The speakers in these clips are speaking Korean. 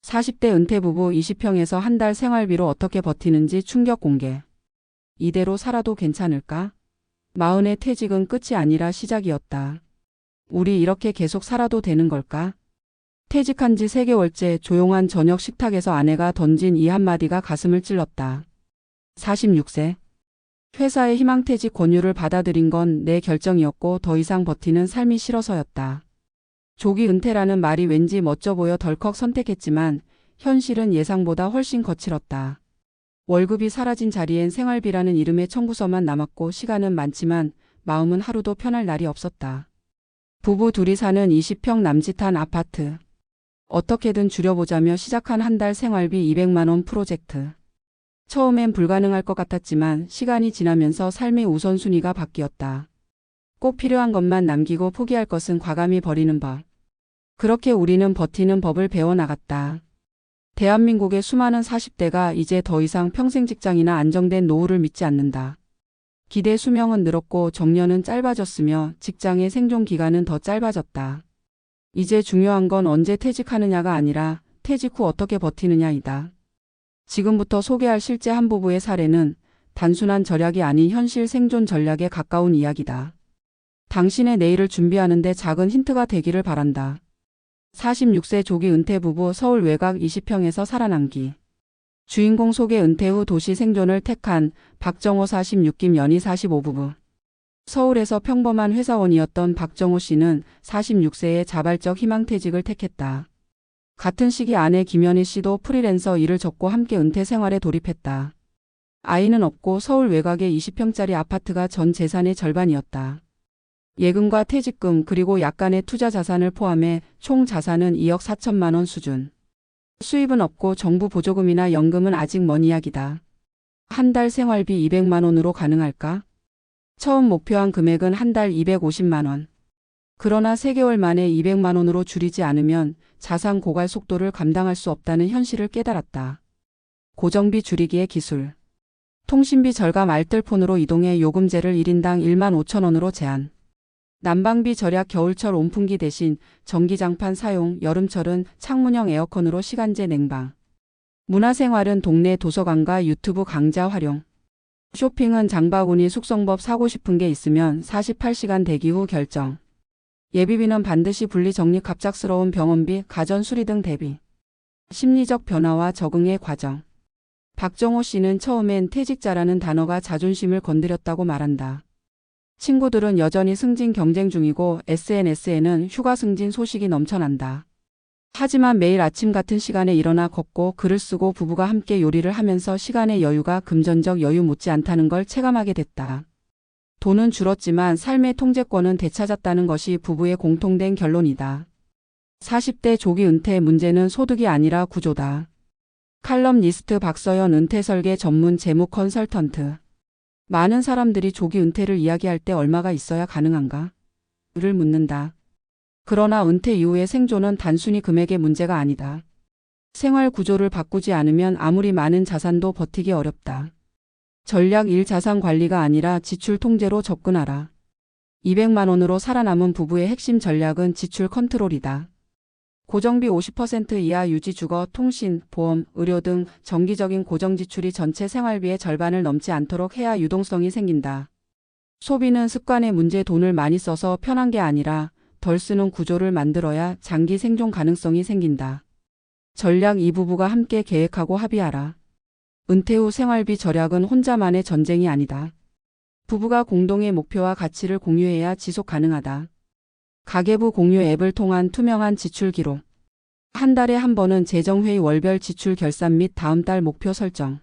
40대 은퇴 부부 20평에서 한 달 생활비로 어떻게 버티는지 충격 공개. 이대로 살아도 괜찮을까? 마흔의 퇴직은 끝이 아니라 시작이었다. 우리 이렇게 계속 살아도 되는 걸까? 퇴직한 지 3개월째 조용한 저녁 식탁에서 아내가 던진 이 한마디가 가슴을 찔렀다. 46세. 회사의 희망퇴직 권유를 받아들인 건 내 결정이었고 더 이상 버티는 삶이 싫어서였다. 조기 은퇴라는 말이 왠지 멋져 보여 덜컥 선택했지만 현실은 예상보다 훨씬 거칠었다. 월급이 사라진 자리엔 생활비라는 이름의 청구서만 남았고 시간은 많지만 마음은 하루도 편할 날이 없었다. 부부 둘이 사는 20평 남짓한 아파트. 어떻게든 줄여보자며 시작한 한 달 생활비 200만 원 프로젝트. 처음엔 불가능할 것 같았지만 시간이 지나면서 삶의 우선순위가 바뀌었다. 꼭 필요한 것만 남기고 포기할 것은 과감히 버리는 법. 그렇게 우리는 버티는 법을 배워나갔다. 대한민국의 수많은 40대가 이제 더 이상 평생 직장이나 안정된 노후를 믿지 않는다. 기대 수명은 늘었고 정년은 짧아졌으며 직장의 생존 기간은 더 짧아졌다. 이제 중요한 건 언제 퇴직하느냐가 아니라 퇴직 후 어떻게 버티느냐이다. 지금부터 소개할 실제 한 부부의 사례는 단순한 절약이 아닌 현실 생존 전략에 가까운 이야기다. 당신의 내일을 준비하는데 작은 힌트가 되기를 바란다. 46세 조기 은퇴 부부 서울 외곽 20평에서 살아남기. 주인공 소개 은퇴 후 도시 생존을 택한 박정호 46김 연희 45부부. 서울에서 평범한 회사원이었던 박정호 씨는 46세에 자발적 희망퇴직을 택했다. 같은 시기 아내 김연희 씨도 프리랜서 일을 접고 함께 은퇴 생활에 돌입했다. 아이는 없고 서울 외곽의 20평짜리 아파트가 전 재산의 절반이었다. 예금과 퇴직금 그리고 약간의 투자 자산을 포함해 총 자산은 2억 4천만 원 수준. 수입은 없고 정부 보조금이나 연금은 아직 먼 이야기다. 한 달 생활비 200만 원으로 가능할까? 처음 목표한 금액은 한 달 250만 원. 그러나 3개월 만에 200만 원으로 줄이지 않으면 자산 고갈 속도를 감당할 수 없다는 현실을 깨달았다. 고정비 줄이기의 기술. 통신비 절감 알뜰폰으로 이동해 요금제를 1인당 1만 5천 원으로 제한. 난방비 절약 겨울철 온풍기 대신 전기장판 사용, 여름철은 창문형 에어컨으로 시간제 냉방. 문화생활은 동네 도서관과 유튜브 강좌 활용. 쇼핑은 장바구니 숙성법 사고 싶은 게 있으면 48시간 대기 후 결정. 예비비는 반드시 분리 정리 갑작스러운 병원비, 가전 수리 등 대비. 심리적 변화와 적응의 과정. 박정호 씨는 처음엔 퇴직자라는 단어가 자존심을 건드렸다고 말한다. 친구들은 여전히 승진 경쟁 중이고 SNS에는 휴가 승진 소식이 넘쳐난다. 하지만 매일 아침 같은 시간에 일어나 걷고 글을 쓰고 부부가 함께 요리를 하면서 시간의 여유가 금전적 여유 못지않다는 걸 체감하게 됐다. 돈은 줄었지만 삶의 통제권은 되찾았다는 것이 부부의 공통된 결론이다. 40대 조기 은퇴의 문제는 소득이 아니라 구조다. 칼럼니스트 박서연 은퇴 설계 전문 재무 컨설턴트. 많은 사람들이 조기 은퇴를 이야기할 때 얼마가 있어야 가능한가? 를 묻는다. 그러나 은퇴 이후의 생존은 단순히 금액의 문제가 아니다. 생활 구조를 바꾸지 않으면 아무리 많은 자산도 버티기 어렵다. 전략 1 자산 관리가 아니라 지출 통제로 접근하라. 200만 원으로 살아남은 부부의 핵심 전략은 지출 컨트롤이다. 고정비 50% 이하 유지 주거, 통신, 보험, 의료 등 정기적인 고정 지출이 전체 생활비의 절반을 넘지 않도록 해야 유동성이 생긴다. 소비는 습관의 문제. 돈을 많이 써서 편한 게 아니라 덜 쓰는 구조를 만들어야 장기 생존 가능성이 생긴다. 전략 2 부부가 함께 계획하고 합의하라. 은퇴 후 생활비 절약은 혼자만의 전쟁이 아니다. 부부가 공동의 목표와 가치를 공유해야 지속 가능하다. 가계부 공유 앱을 통한 투명한 지출 기록. 한 달에 한 번은 재정회의 월별 지출 결산 및 다음 달 목표 설정.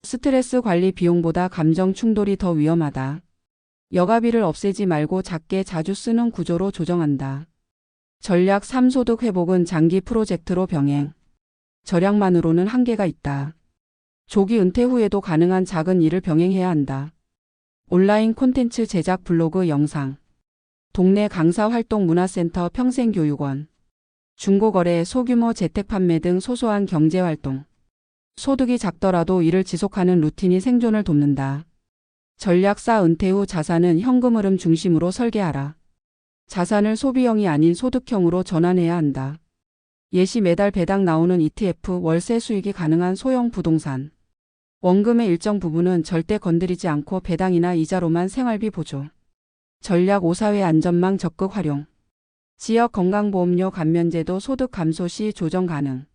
스트레스 관리 비용보다 감정 충돌이 더 위험하다. 여가비를 없애지 말고 작게 자주 쓰는 구조로 조정한다. 전략 3 소득 회복은 장기 프로젝트로 병행. 절약만으로는 한계가 있다. 조기 은퇴 후에도 가능한 작은 일을 병행해야 한다. 온라인 콘텐츠 제작 블로그 영상. 동네 강사 활동 문화센터 평생교육원. 중고거래 소규모 재택 판매 등 소소한 경제활동. 소득이 작더라도 이를 지속하는 루틴이 생존을 돕는다. 전략 4 은퇴 후 자산은 현금 흐름 중심으로 설계하라. 자산을 소비형이 아닌 소득형으로 전환해야 한다. 예시 매달 배당 나오는 ETF, 월세 수익이 가능한 소형 부동산. 원금의 일정 부분은 절대 건드리지 않고 배당이나 이자로만 생활비 보조. 전략 5사회 안전망 적극 활용. 지역 건강보험료 감면제도 소득 감소 시 조정 가능.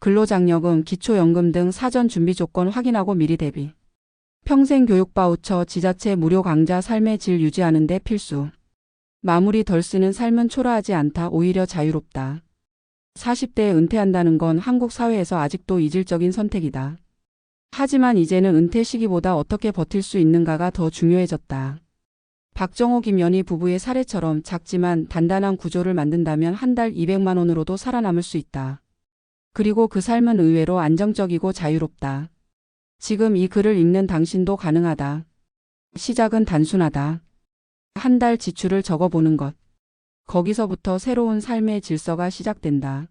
근로장려금, 기초연금 등 사전 준비 조건 확인하고 미리 대비. 평생교육 바우처, 지자체 무료 강좌 삶의 질 유지하는 데 필수. 마무리 덜 쓰는 삶은 초라하지 않다. 오히려 자유롭다. 40대에 은퇴한다는 건 한국 사회에서 아직도 이질적인 선택이다. 하지만 이제는 은퇴 시기보다 어떻게 버틸 수 있는가가 더 중요해졌다. 박정호 김연희 부부의 사례처럼 작지만 단단한 구조를 만든다면 한 달 200만 원으로도 살아남을 수 있다. 그리고 그 삶은 의외로 안정적이고 자유롭다. 지금 이 글을 읽는 당신도 가능하다. 시작은 단순하다. 한 달 지출을 적어보는 것. 거기서부터 새로운 삶의 질서가 시작된다.